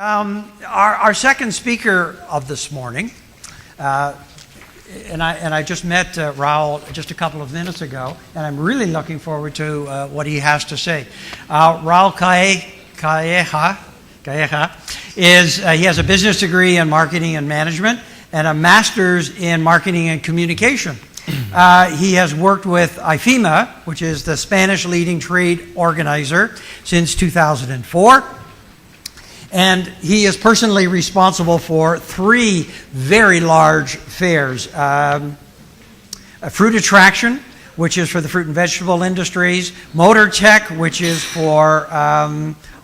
Our second speaker of this morning, and I just met Raul just a couple of minutes ago, and I'm really looking forward to what he has to say. Raul Calleja he has a business degree in marketing and management and a master's in marketing and communication. He has worked with IFEMA, which is the Spanish leading trade organizer, since 2004. And he is personally responsible for 3 very large fairs. A Fruit Attraction, which is for the fruit and vegetable industries, Motor Tech, which is for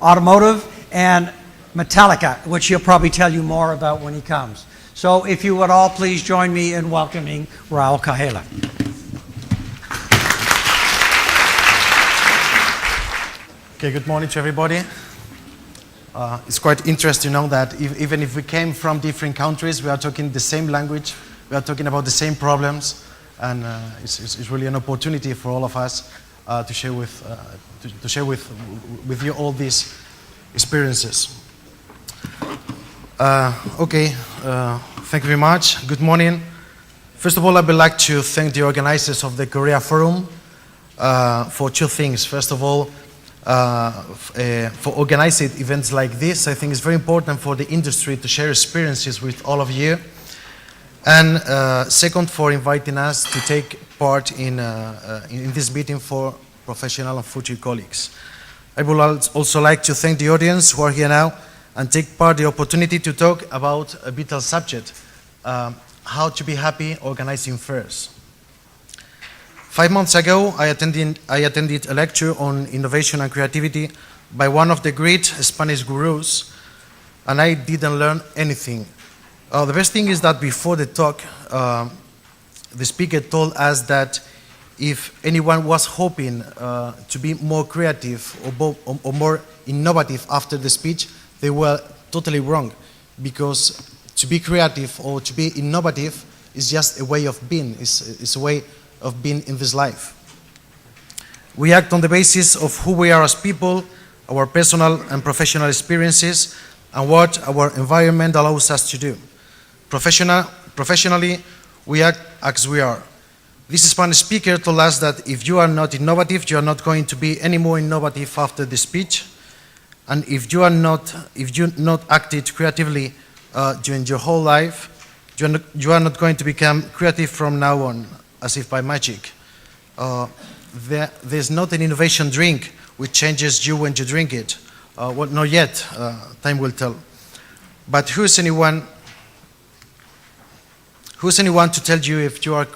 automotive, and Metallica, which he'll probably tell you more about when he comes. So if you would all please join me in welcoming Raul Calleja. Okay, good morning to everybody. It's quite interesting to know that even if we came from different countries, we are talking the same language, we are talking about the same problems, and it's really an opportunity for all of us to share with you all these experiences. Thank you very much. Good morning. First of all, I would like to thank the organizers of the Korea Forum for 2 things. First of all, for organizing events like this. I think it's very important for the industry to share experiences with all of you. And second, for inviting us to take part in this meeting for professional and future colleagues. I would also like to thank the audience who are here now and take part in the opportunity to talk about a vital subject, how to be happy organizing fairs. 5 months ago, I attended a lecture on innovation and creativity by one of the great Spanish gurus, and I didn't learn anything. The best thing is that before the talk, the speaker told us that if anyone was hoping to be more creative or more innovative after the speech, they were totally wrong, because to be creative or to be innovative is just a way of being, it's a way of being in this life. We act on the basis of who we are as people, our personal and professional experiences, and what our environment allows us to do. Professionally, we act as we are. This Spanish speaker told us that if you are not innovative, you are not going to be any more innovative after the speech. And if you not acted creatively during your whole life, you are not going to become creative from now on, as if by magic. There's not an innovation drink which changes you when you drink it. Well, not yet, time will tell. But who's anyone to tell you if you are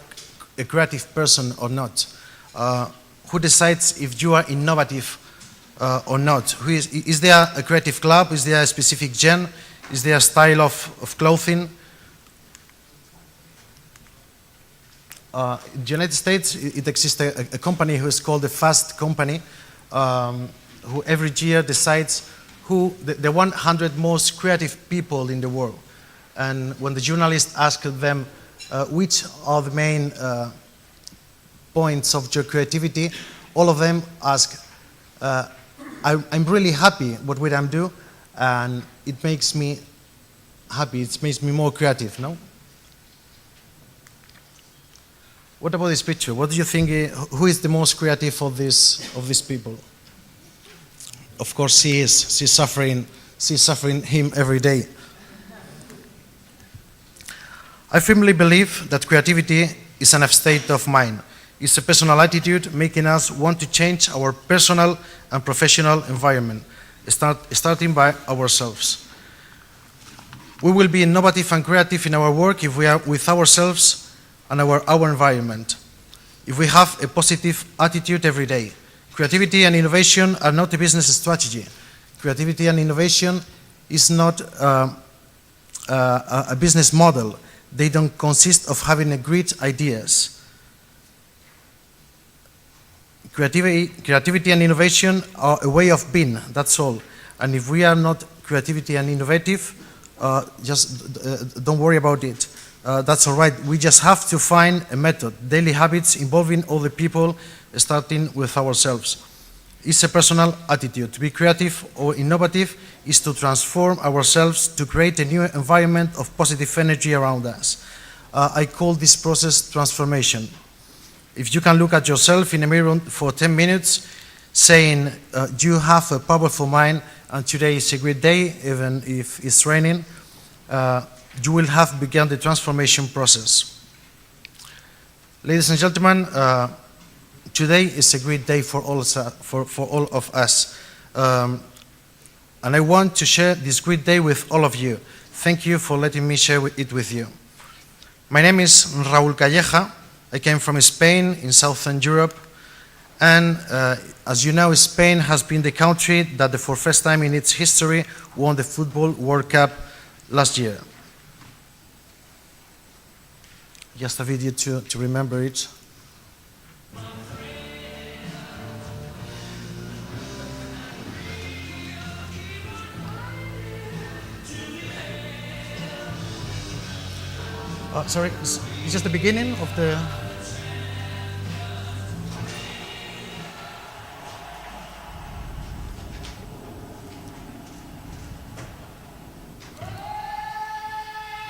a creative person or not? Who decides if you are innovative or not? Is there a creative club? Is there a specific gen? Is there a style of clothing? In the United States, it exists a company who is called the Fast Company, who every year decides who the 100 most creative people in the world. And when the journalists ask them which are the main points of your creativity, all of them ask, I'm really happy with what I'm doing, and it makes me happy, it makes me more creative, no? What about this picture? What do you think, who is the most creative of these people? Of course she is. She's suffering him every day. I firmly believe that creativity is an state of mind. It's a personal attitude making us want to change our personal and professional environment, starting by ourselves. We will be innovative and creative in our work if we are with ourselves and our environment. If we have a positive attitude every day. Creativity and innovation are not a business strategy. Creativity and innovation is not a business model. They don't consist of having great ideas. Creativity and innovation are a way of being, that's all. And if we are not creativity and innovative, just don't worry about it. That's all right. We just have to find a method, daily habits involving other people, starting with ourselves. It's a personal attitude. To be creative or innovative is to transform ourselves to create a new environment of positive energy around us. I call this process transformation. If you can look at yourself in a mirror for 10 minutes, saying you have a powerful mind and today is a great day, even if it's raining, you will have begun the transformation process. Ladies and gentlemen, today is a great day for all of us. And I want to share this great day with all of you. Thank you for letting me share it with you. My name is Raul Calleja. I came from Spain in Southern Europe. And as you know, Spain has been the country that for the first time in its history won the Football World Cup last year. Just a video to remember it. Sorry, it's just the beginning of the...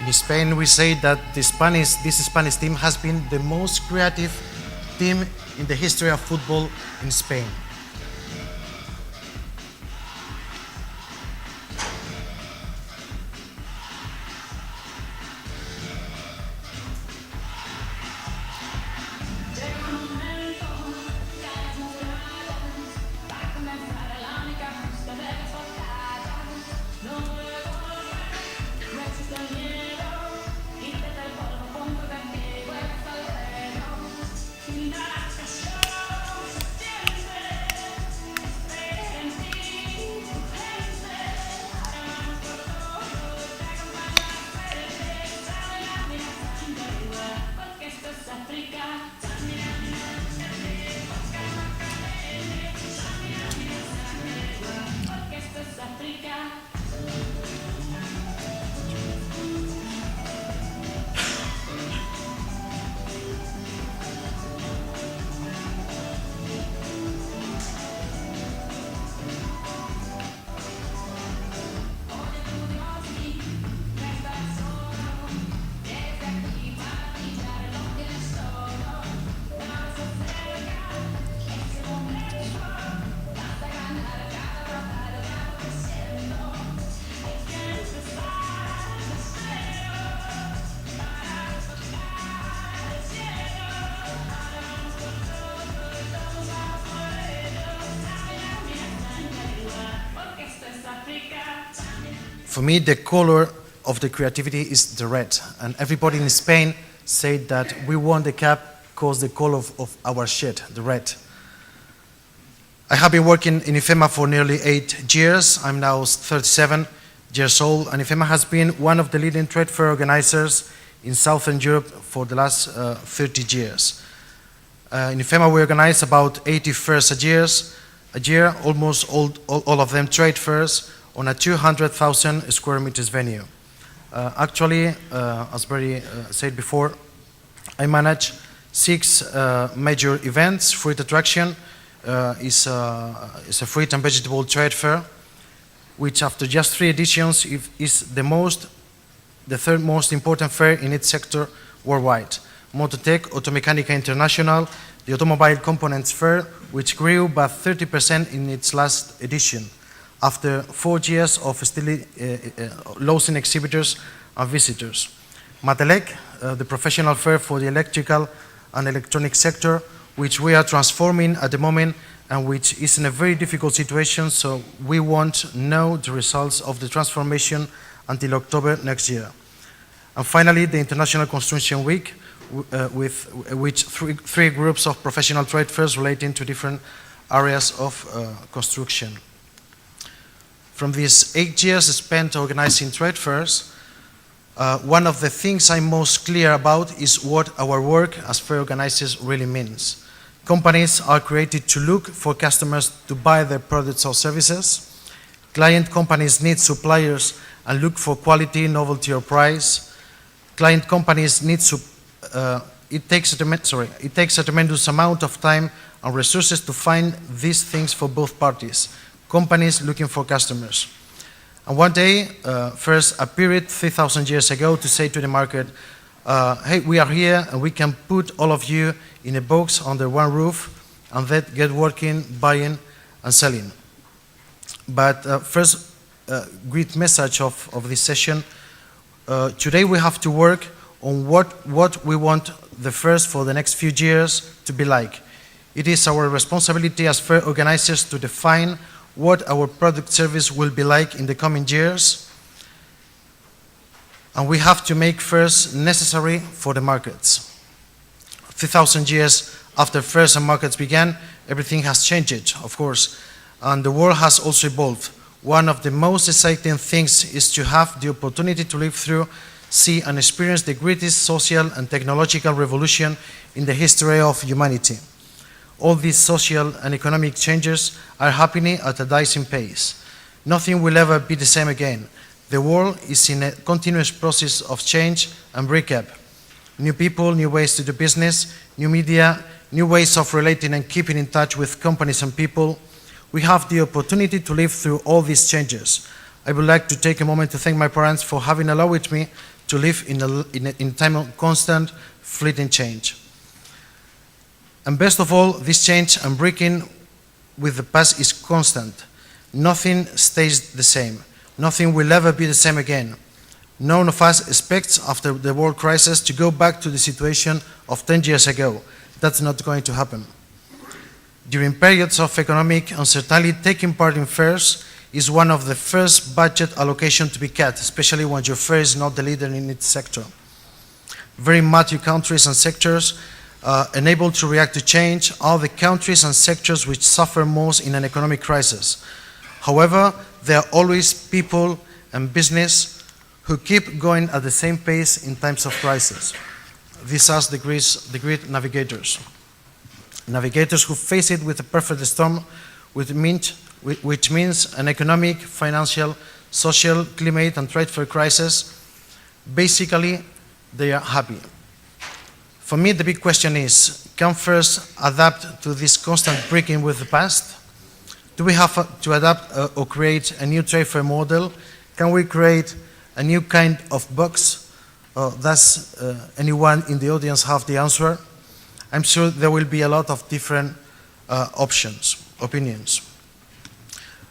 In Spain, we say that this Spanish team has been the most creative team in the history of football in Spain. For me, the color of the creativity is the red, and everybody in Spain said that we won the cup because the color of our shirt, the red. I have been working in IFEMA for nearly 8 years. I'm now 37 years old, and IFEMA has been one of the leading trade fair organizers in Southern Europe for the last 30 years. In IFEMA, we organize about 80 fairs a year, almost all of them trade fairs, on a 200,000 square meters venue. Actually, as Barry said before, I manage 6 major events. Fruit Attraction is a fruit and vegetable trade fair, which after just 3 editions is the third most important fair in its sector worldwide. Mototech, Automechanica International, the Automobile Components Fair, which grew by 30% in its last edition, after 4 years of still losing exhibitors and visitors. Matelec, the professional fair for the electrical and electronic sector, which we are transforming at the moment and which is in a very difficult situation, so we won't know the results of the transformation until October next year. And finally, the International Construction Week, with which 3 groups of professional trade fairs relating to different areas of construction. From these 8 years spent organizing trade fairs, one of the things I'm most clear about is what our work as fair organizers really means. Companies are created to look for customers to buy their products or services. Client companies need suppliers and look for quality, novelty, or price. Client companies need it takes a tremendous amount of time and resources to find these things for both parties, companies looking for customers. And one day, first appeared 3,000 years ago to say to the market, hey, we are here and we can put all of you in a box under one roof and then get working, buying and selling. But first, great message of this session. Today we have to work on what we want the first for the next few years to be like. It is our responsibility as fair organizers to define what our product service will be like in the coming years. And we have to make fairs necessary for the markets. 3,000 years after fairs and markets began, everything has changed, of course, and the world has also evolved. One of the most exciting things is to have the opportunity to live through, see and experience the greatest social and technological revolution in the history of humanity. All these social and economic changes are happening at a dizing pace. Nothing will ever be the same again. The world is in a continuous process of change and breakup. New people, new ways to do business, new media, new ways of relating and keeping in touch with companies and people. We have the opportunity to live through all these changes. I would like to take a moment to thank my parents for having allowed me to live in a time of constant, fleeting change. And best of all, this change and breaking with the past is constant. Nothing stays the same. Nothing will ever be the same again. None of us expects after the world crisis to go back to the situation of 10 years ago. That's not going to happen. During periods of economic uncertainty, taking part in fairs is one of the first budget allocation to be cut, especially when your fair is not the leader in its sector. Very mature countries and sectors unable to react to change are the countries and sectors which suffer most in an economic crisis. However, there are always people and business who keep going at the same pace in times of crisis. These are the great navigators. Navigators who face it with a perfect storm, which means an economic, financial, social, climate and trade fair crisis. Basically, they are happy. For me, the big question is, can fairs adapt to this constant breaking with the past? Do we have to adapt or create a new trade fair model? Can we create a new kind of box? Does anyone in the audience have the answer? I'm sure there will be a lot of different opinions.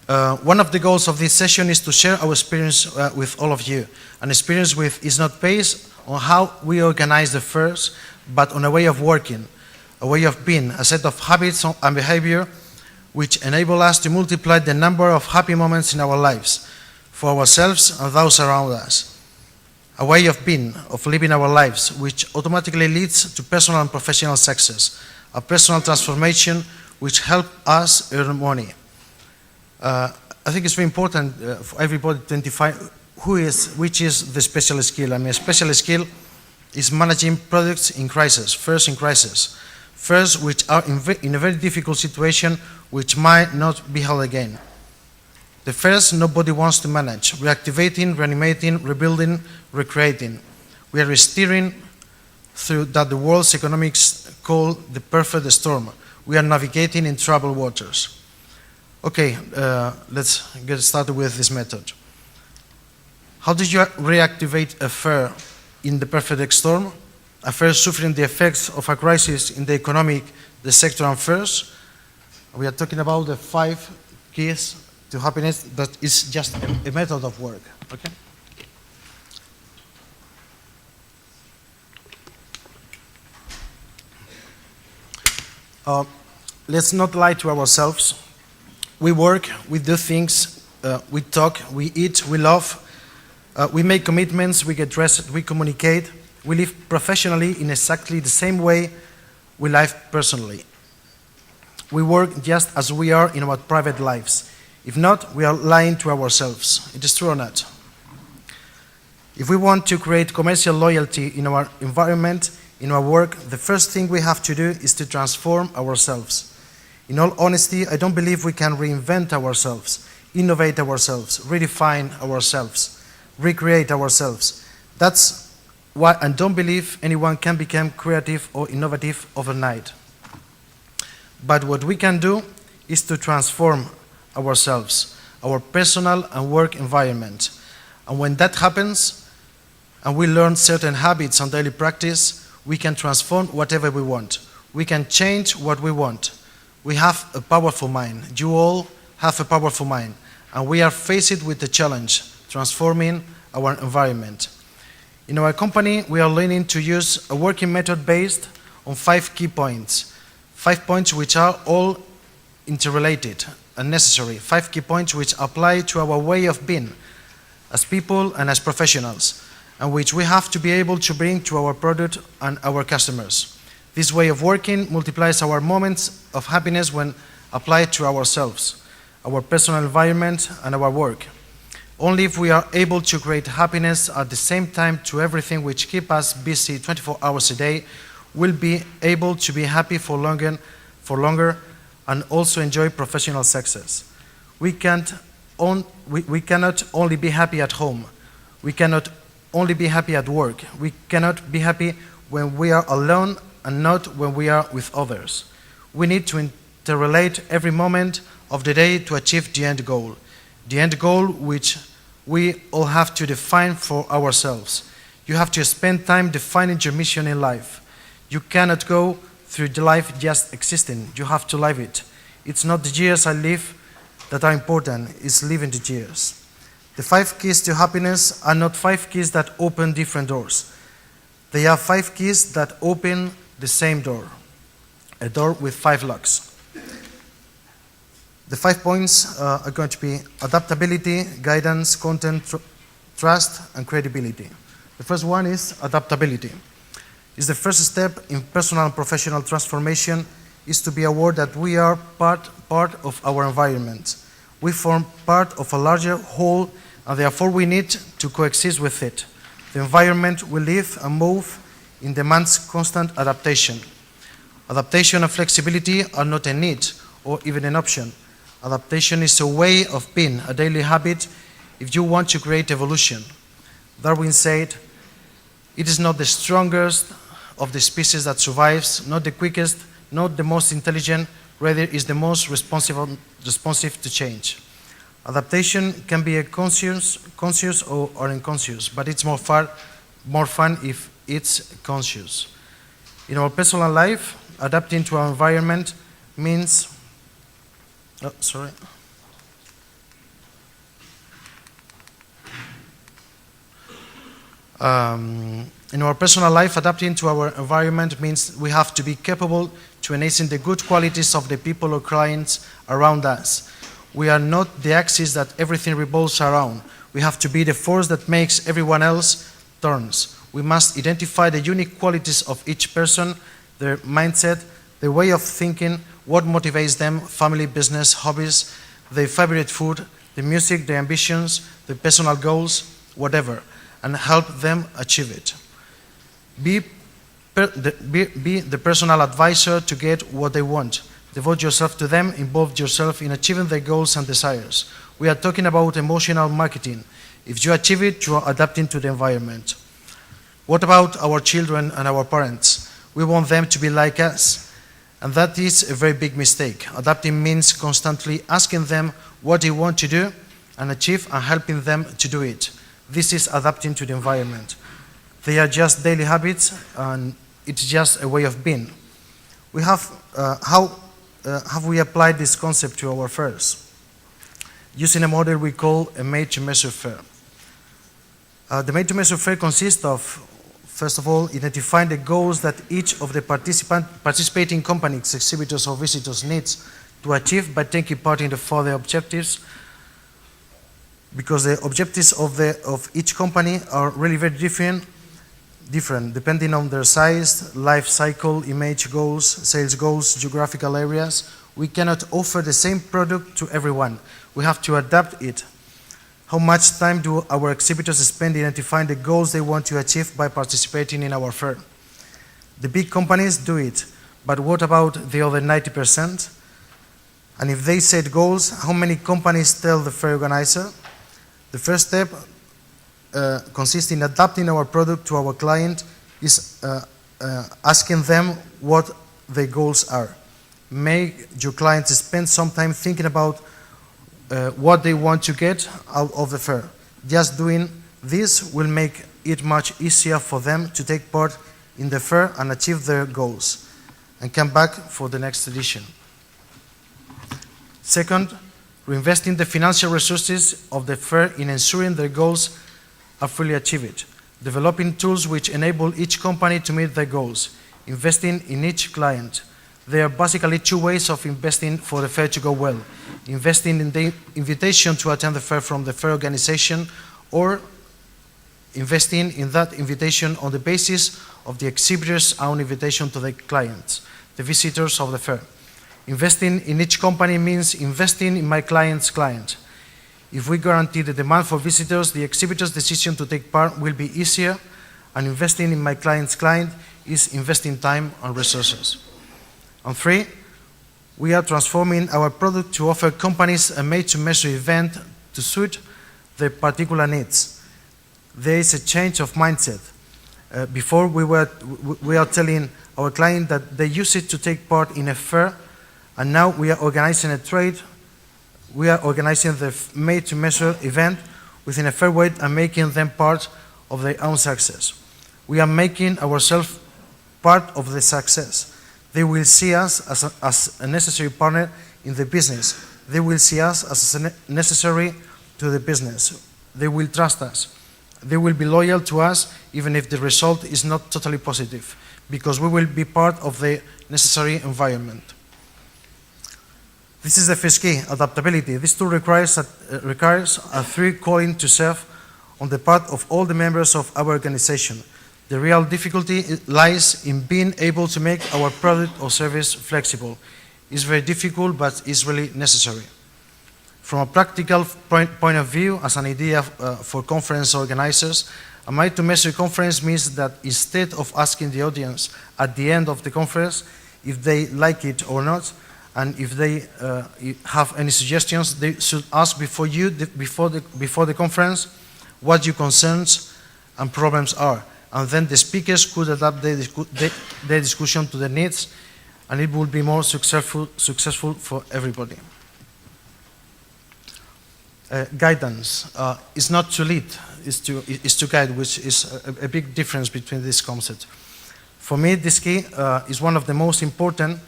One of the goals of this session is to share our experience with all of you. An experience which is not based on how we organize the fairs, but on a way of working, a way of being, a set of habits and behavior which enable us to multiply the number of happy moments in our lives, for ourselves and those around us. A way of being, of living our lives, which automatically leads to personal and professional success, a personal transformation which helps us earn money. I think it's very important for everybody to identify which is the special skill. I mean, a special skill is managing products in crisis, fairs in crisis, fairs which are in a very difficult situation which might not be held again. The fairs nobody wants to manage, reactivating, reanimating, rebuilding, recreating. We are steering through that the world's economics call the perfect storm. We are navigating in troubled waters. Okay, let's get started with this method. How do you reactivate a fair in the perfect storm? A fair suffering the effects of a crisis in the economic, the sector and fairs. We are talking about the 5 keys to happiness. That is just a method of work. Okay. Let's not lie to ourselves. We work, we do things, we talk, we eat, we love, we make commitments, we get dressed, we communicate, we live professionally in exactly the same way we live personally. We work just as we are in our private lives. If not, we are lying to ourselves. It is true or not? If we want to create commercial loyalty in our environment, in our work, the first thing we have to do is to transform ourselves. In all honesty, I don't believe we can reinvent ourselves, innovate ourselves, redefine ourselves, recreate ourselves. That's why I don't believe anyone can become creative or innovative overnight. But what we can do is to transform ourselves, our personal and work environment. And when that happens, and we learn certain habits and daily practice, we can transform whatever we want. We can change what we want. We have a powerful mind. You all have a powerful mind. And we are faced with the challenge, transforming our environment. In our company, we are learning to use a working method based on 5 key points. 5 points which are all interrelated and necessary. 5 key points which apply to our way of being as people and as professionals, and which we have to be able to bring to our product and our customers. This way of working multiplies our moments of happiness when applied to ourselves, our personal environment, and our work. Only if we are able to create happiness at the same time to everything which keeps us busy 24 hours a day, we'll be able to be happy for longer and also enjoy professional success. We cannot only be happy at home. We cannot only be happy at work. We cannot be happy when we are alone and not when we are with others. We need to interrelate every moment of the day to achieve the end goal which we all have to define for ourselves. You have to spend time defining your mission in life. You cannot go through life just existing. You have to live it. It's not the years I live that are important, it's living the years. The 5 keys to happiness are not 5 keys that open different doors. They are 5 keys that open the same door, a door with 5 locks. The 5 points are going to be adaptability, guidance, content, trust, and credibility. The first one is adaptability. It's the first step in personal and professional transformation is to be aware that we are part of our environment. We form part of a larger whole, and therefore we need to coexist with it. The environment we live and move in demands constant adaptation. Adaptation and flexibility are not a need or even an option. Adaptation is a way of being, a daily habit if you want to create evolution. Darwin said, "It is not the strongest of the species that survives, not the quickest, not the most intelligent, rather is the most responsive to change." Adaptation can be a conscious or unconscious, but it's more fun if it's conscious. In our personal life, adapting to our environment means in our personal life, adapting to our environment means we have to be capable to enhance the good qualities of the people or clients around us. We are not the axis that everything revolves around. We have to be the force that makes everyone else turns. We must identify the unique qualities of each person, their mindset, their way of thinking, what motivates them, family, business, hobbies, their favorite food, the music, their ambitions, their personal goals, whatever, and help them achieve it. Be the personal advisor to get what they want. Devote yourself to them, involve yourself in achieving their goals and desires. We are talking about emotional marketing. If you achieve it, you are adapting to the environment. What about our children and our parents? We want them to be like us. And that is a very big mistake. Adapting means constantly asking them what they want to do and achieve and helping them to do it. This is adapting to the environment. They are just daily habits and it's just a way of being. How have we applied this concept to our fairs? Using a model we call a made-to-measure fair. The made-to-measure fair consists of, first of all, identifying the goals that each of the participating companies, exhibitors or visitors needs to achieve by taking part in the further objectives, because the objectives of each company are really very different depending on their size, life cycle, image goals, sales goals, geographical areas. We cannot offer the same product to everyone. We have to adapt it. How much time do our exhibitors spend identifying the goals they want to achieve by participating in our fair? The big companies do it, but what about the other 90%? And if they set goals, how many companies tell the fair organizer? The first step consists in adapting our product to our client, is asking them what their goals are. make your clients spend some time thinking about what they want to get out of the fair. Just doing this will make it much easier for them to take part in the fair and achieve their goals and come back for the next edition. Second, reinvesting the financial resources of the fair in ensuring their goals are fully achieved. Developing tools which enable each company to meet their goals. Investing in each client. There are basically two ways of investing for the fair to go well. Investing in the invitation to attend the fair from the fair organization, or investing in that invitation on the basis of the exhibitor's own invitation to the clients, the visitors of the fair. Investing in each company means investing in my client's client. If we guarantee the demand for visitors, the exhibitor's decision to take part will be easier, and investing in my client's client is investing time and resources. And three, we are transforming our product to offer companies a made-to-measure event to suit their particular needs. There is a change of mindset. Before we are telling our client that they use it to take part in a fair, and now we are organizing a trade. We are organizing the made-to-measure event within a fair way and making them part of their own success. We are making ourselves part of the success. They will see us as a necessary partner in the business. They will see us as necessary to the business. They will trust us. They will be loyal to us even if the result is not totally positive, because we will be part of the necessary environment. This is the first key, adaptability. This tool requires a free calling to serve on the part of all the members of our organization. The real difficulty lies in being able to make our product or service flexible. It's very difficult, but it's really necessary. From a practical point of view, as an idea for conference organizers, a made-to-measure conference means that instead of asking the audience at the end of the conference if they like it or not, and if they have any suggestions, they should ask before the conference what your concerns and problems are. And then the speakers could adapt their discussion to their needs, and it will be more successful for everybody. Guidance is not to lead, is to guide, which is a big difference between these concepts. For me, this key is one of the most important,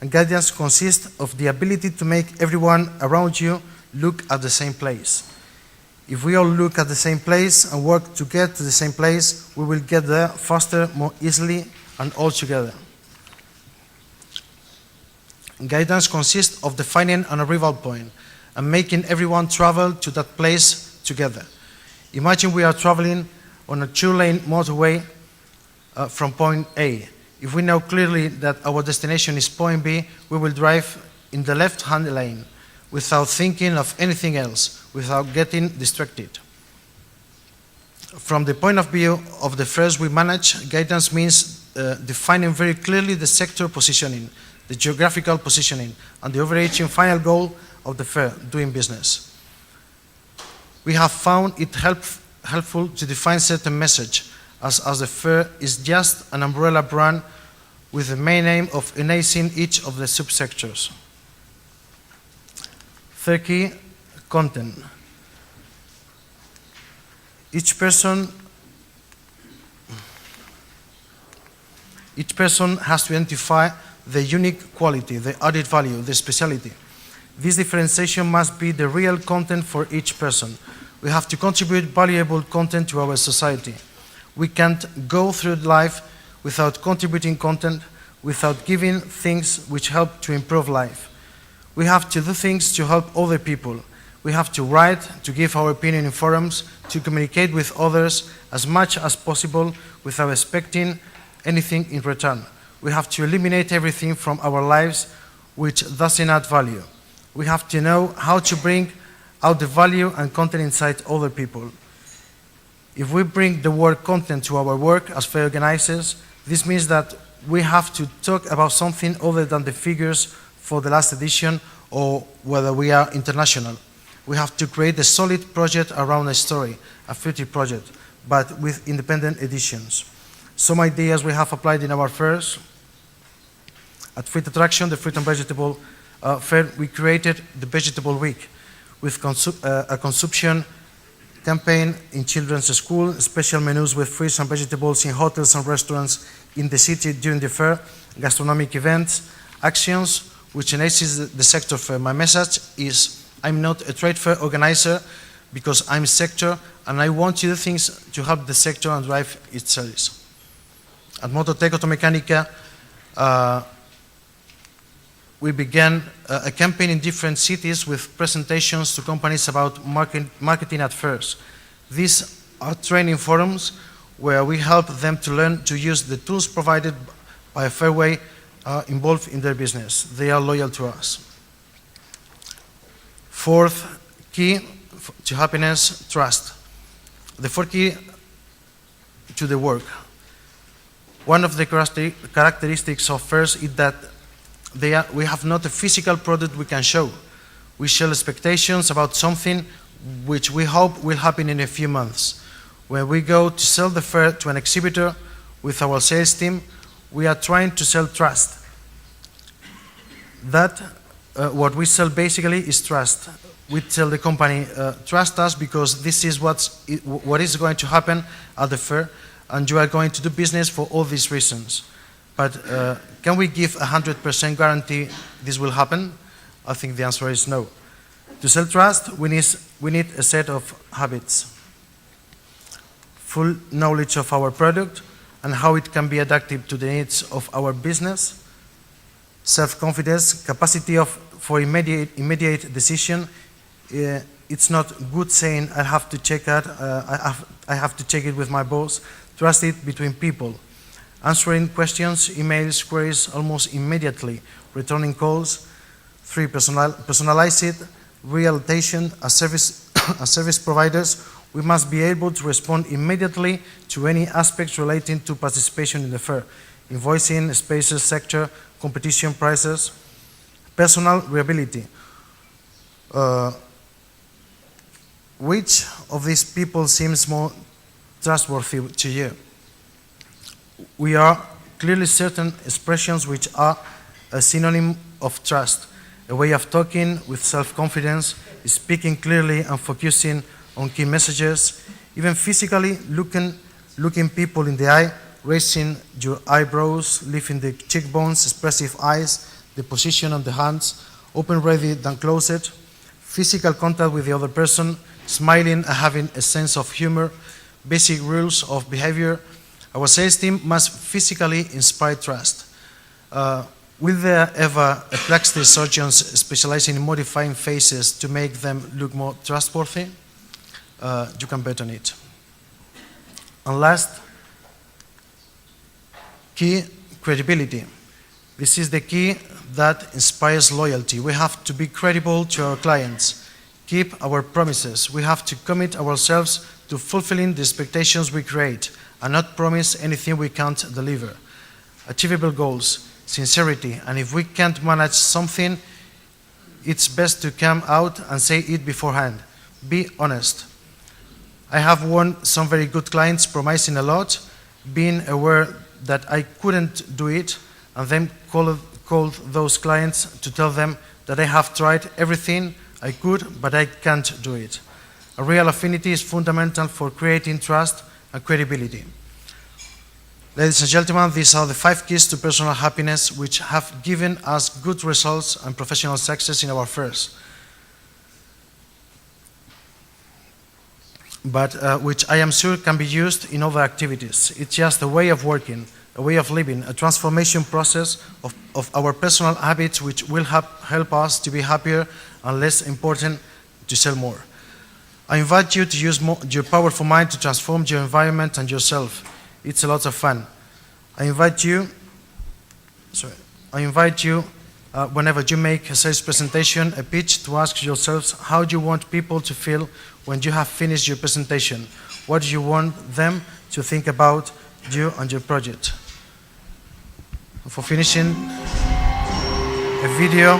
and guidance consists of the ability to make everyone around you look at the same place. If we all look at the same place and work to get to the same place, we will get there faster, more easily, and all together. Guidance consists of defining an arrival point and making everyone travel to that place together. Imagine we are traveling on a two-lane motorway from point A. If we know clearly that our destination is point B, we will drive in the left-hand lane without thinking of anything else, without getting distracted. From the point of view of the fairs we manage, guidance means defining very clearly the sector positioning, the geographical positioning, and the overarching final goal of the fair, doing business. We have found it helpful to define certain message, as the fair is just an umbrella brand with the main aim of enhancing each of the subsectors. Third key, content. Each person has to identify the unique quality, the added value, the speciality. This differentiation must be the real content for each person. We have to contribute valuable content to our society. We can't go through life without contributing content, without giving things which help to improve life. We have to do things to help other people. We have to write, to give our opinion in forums, to communicate with others as much as possible without expecting anything in return. We have to eliminate everything from our lives which doesn't add value. We have to know how to bring out the value and content inside other people. If we bring the word content to our work as fair organizers, this means that we have to talk about something other than the figures for the last edition or whether we are international. We have to create a solid project around a story, a future project, but with independent editions. Some ideas we have applied in our fairs At Fruit Attraction, the fruit and vegetable fair, we created the Vegetable Week with a consumption campaign in children's school, special menus with fruits and vegetables in hotels and restaurants in the city during the fair, gastronomic events, actions which enables the sector fair. My message is, I'm not a trade fair organizer because I'm sector and I want to do things to help the sector and drive its sales. At Mototech Automecanica, we began a campaign in different cities with presentations to companies about marketing at fairs. These are training forums where we help them to learn to use the tools provided by a fairway involved in their business. They are loyal to us. Fourth key to happiness, trust. The fourth key to the work. One of the characteristics of fairs is that we have not a physical product we can show. We share expectations about something which we hope will happen in a few months. When we go to sell the fair to an exhibitor with our sales team, we are trying to sell trust. What we sell basically is trust. We tell the company, trust us because this is what is going to happen at the fair, and you are going to do business for all these reasons. But can we give 100% guarantee this will happen? I think the answer is no. To sell trust, we need a set of habits. Full knowledge of our product and how it can be adapted to the needs of our business. Self-confidence, capacity for immediate decision. It's not good saying I have to check it. I have to check it with my boss. Trust it between people. Answering questions, emails, queries almost immediately. Returning calls. 3. Personalize it. Real attention. As service providers, we must be able to respond immediately to any aspects relating to participation in the fair. Invoicing, spaces, sector, competition, prices. Personal reliability. Which of these people seems more trustworthy to you? We are clearly certain expressions which are a synonym of trust, a way of talking with self-confidence, speaking clearly and focusing on key messages, even physically looking people in the eye, raising your eyebrows, lifting the cheekbones, expressive eyes, the position of the hands, open rather than closed, physical contact with the other person, smiling and having a sense of humor, basic rules of behavior. Our sales team must physically inspire trust. Will there ever a plastic surgeon specializing in modifying faces to make them look more trustworthy? You can bet on it. And last, key, credibility. This is the key that inspires loyalty. We have to be credible to our clients, keep our promises. We have to commit ourselves to fulfilling the expectations we create and not promise anything we can't deliver. Achievable goals, sincerity, and if we can't manage something, it's best to come out and say it beforehand. Be honest. I have won some very good clients promising a lot, being aware that I couldn't do it, and then called those clients to tell them that I have tried everything I could, but I can't do it. A real affinity is fundamental for creating trust and credibility. Ladies and gentlemen, these are the 5 keys to personal happiness which have given us good results and professional success in our fairs, but which I am sure can be used in other activities. It's just a way of working, a way of living, a transformation process of our personal habits which will help us to be happier and less important to sell more. I invite you to use your powerful mind to transform your environment and yourself. It's a lot of fun. I invite you, whenever you make a sales presentation, a pitch, to ask yourselves how do you want people to feel when you have finished your presentation? What do you want them to think about you and your project? For finishing, a video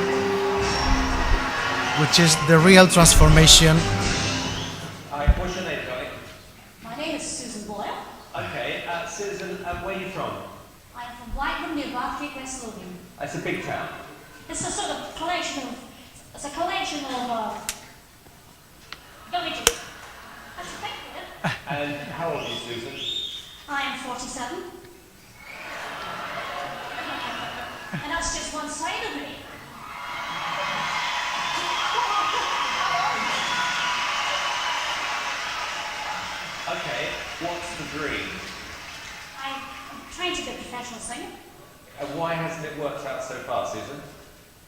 which is the real transformation. What's your name, darling? My name is Susan Boyle. Okay, Susan, where are you from? I'm from Whiteman, near Barfleet, West Lothian. It's a big town. It's a sort of collection of, villages. That's a big bit. And how old are you, Susan? I am 47. And that's just one side of me. Okay, what's the dream? I'm trying to be a professional singer. And why hasn't it worked out so far, Susan?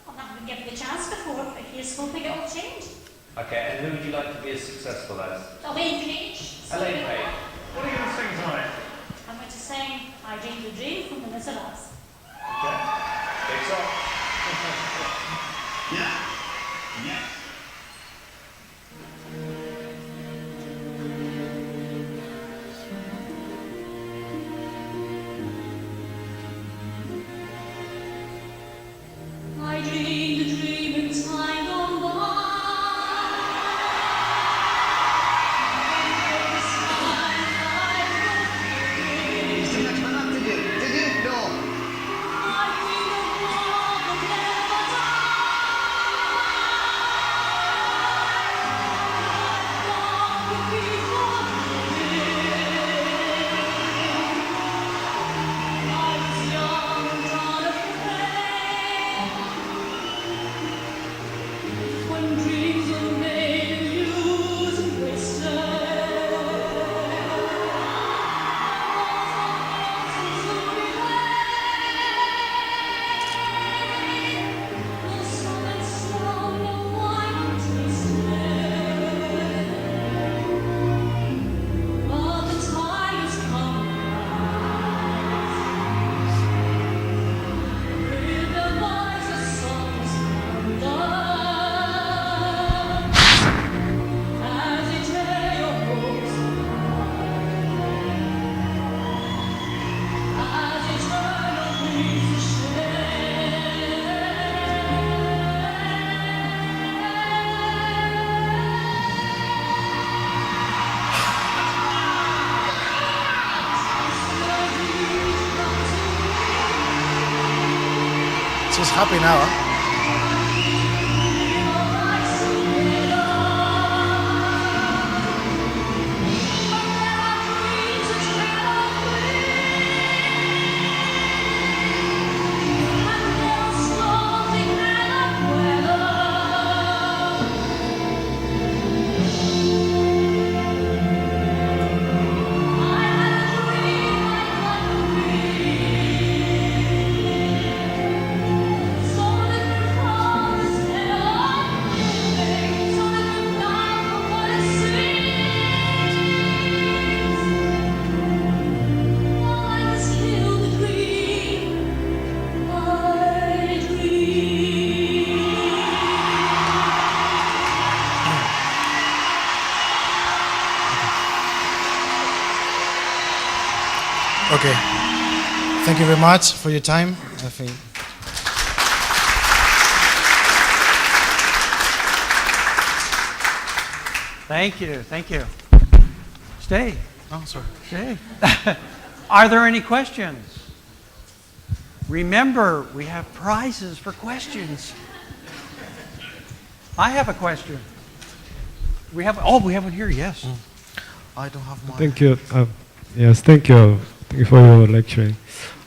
I've never been given the chance before, but here's hoping it will change. Okay, and who would you like to be as successful as? Elaine Page. Elaine Page. What are you going to sing tonight? I'm going to sing I Dreamed a Dream from The Wizard of Oz. Okay. Big song. Yeah. Yeah. I dreamed a dream in time gone by. Too much fun up, did you? Did you? No. I dreamed of love that never She's happy now. Huh? Okay. Thank you very much for your time. I think. Thank you, thank you. Stay, Oh, sorry. stay. Are there any questions? Remember, we have prizes for questions. I have a question. We have one here, yes. I don't have mine. Thank you. Yes, thank you. Thank you for your lecturing.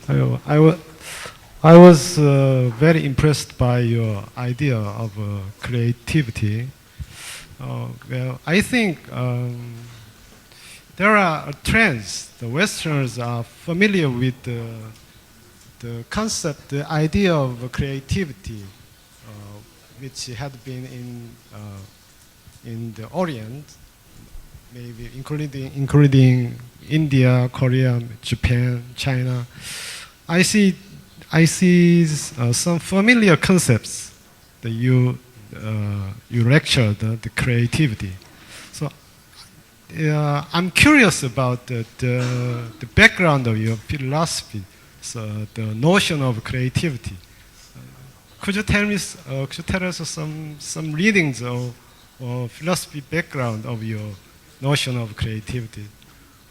I was very impressed by your idea of creativity. Well, I think there are trends. The Westerners are familiar with the concept, the idea of creativity, which had been in the Orient, maybe including India, Korea, Japan, China. I see some familiar concepts that you lectured, the creativity. So I'm curious about the background of your philosophy, so the notion of creativity. Could you tell us some readings or philosophy background of your notion of creativity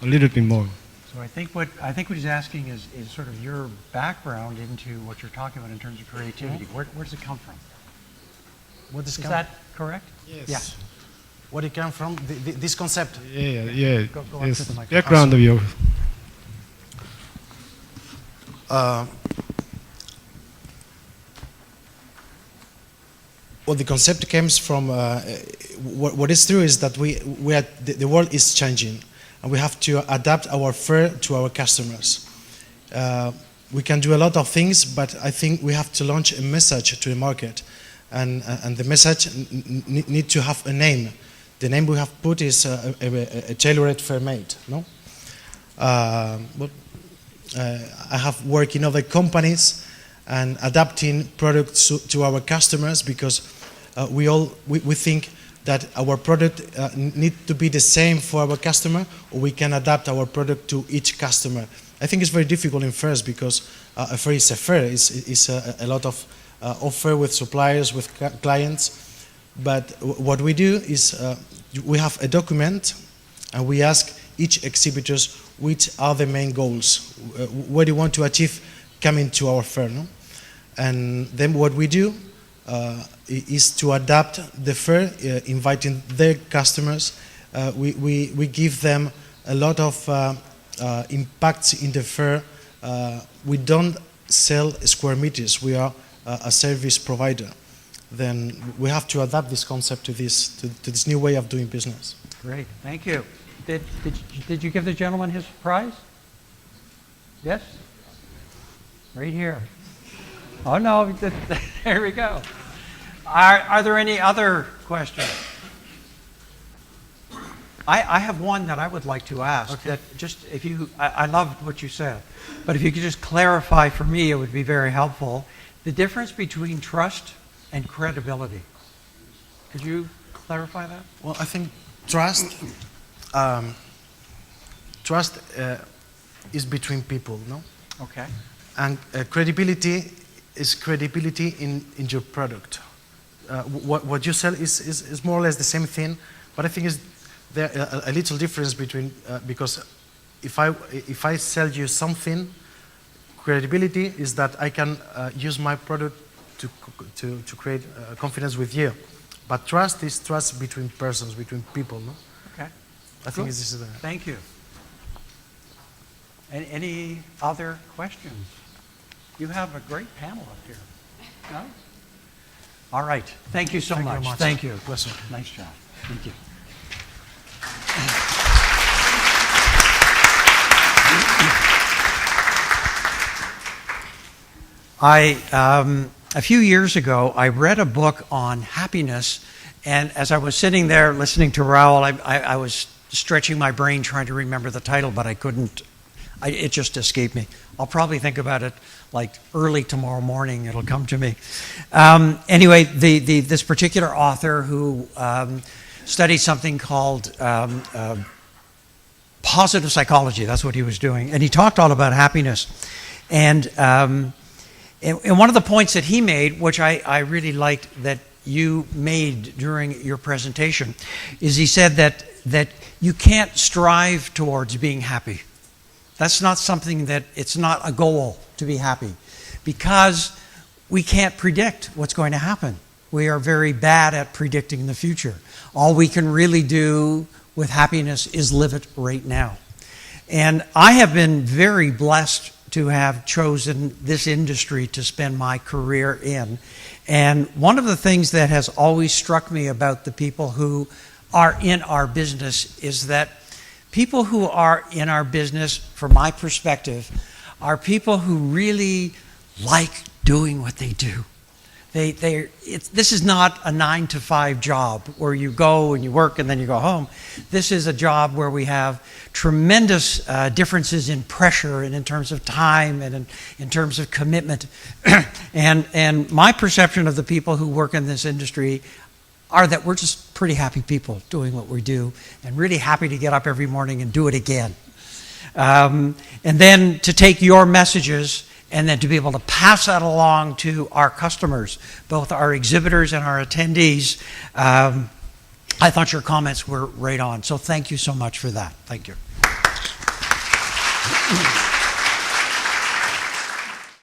a little bit more? So I think what he's asking is sort of your background into what you're talking about in terms of creativity. Where does it come from? What Is that correct? Yes. Yeah. Where it come from? This concept. Yeah. Go on Yes. to the microphone. Background of your. Well, the concept comes from what is true is that the world is changing, and we have to adapt our fare to our customers. We can do a lot of things, but I think we have to launch a message to the market, and the message need to have a name. The name we have put is a tailored fair made. No, I have worked in other companies and adapting products to our customers because we think that our product need to be the same for our customer, or we can adapt our product to each customer. I think it's very difficult in fairs because a fair is a fair. It's a lot of offer with suppliers, with clients. But what we do is we have a document, and we ask each exhibitors which are the main goals. What do you want to achieve coming to our fair? No? And then what we do is to adapt the fair, inviting their customers. We give them a lot of impacts in the fair. We don't sell square meters. We are a service provider. Then we have to adapt this concept to this new way of doing business. Great, thank you. Did you give the gentleman his prize? Yes? Right here. Oh no, there we go. Are there any other questions? I have one that I would like to ask. Okay. That just if you, I loved what you said, but if you could just clarify for me, it would be very helpful. The difference between trust and credibility. Could you clarify that? Well, I think trust is between people, no? Okay. And credibility is credibility in your product. What you sell is more or less the same thing, but I think is there a little difference between because if I sell you something, credibility is that I can use my product to create confidence with you, but trust is trust between persons, between people. No? Okay. I think this is the. Thank you. Any other questions? You have a great panel up here. No? All right. Thank you so Thank you much. very much. Thank you. Bless you. Nice job. Thank you. A few years ago, I read a book on happiness, and as I was sitting there listening to Raul, I was stretching my brain trying to remember the title, but I couldn't. It just escaped me. I'll probably think about it like early tomorrow morning. It'll come to me. Anyway, this particular author who studied something called positive psychology. That's what he was doing, and he talked all about happiness. And one of the points that he made, which I really liked that you made during your presentation, is he said that you can't strive towards being happy. That's not something that, it's not a goal to be happy, because we can't predict what's going to happen. We are very bad at predicting the future. All we can really do with happiness is live it right now. And I have been very blessed to have chosen this industry to spend my career in. And one of the things that has always struck me about the people who are in our business is that people who are in our business, from my perspective, are people who really like doing what they do. This is not a 9-to-5 job where you go and you work and then you go home. This is a job where we have tremendous differences in pressure and in terms of time and in terms of commitment. and my perception of the people who work in this industry are that we're just pretty happy people doing what we do and really happy to get up every morning and do it again. And then to take your messages and then to be able to pass that along to our customers, both our exhibitors and our attendees. I thought your comments were right on. So thank you so much for that. Thank you. you.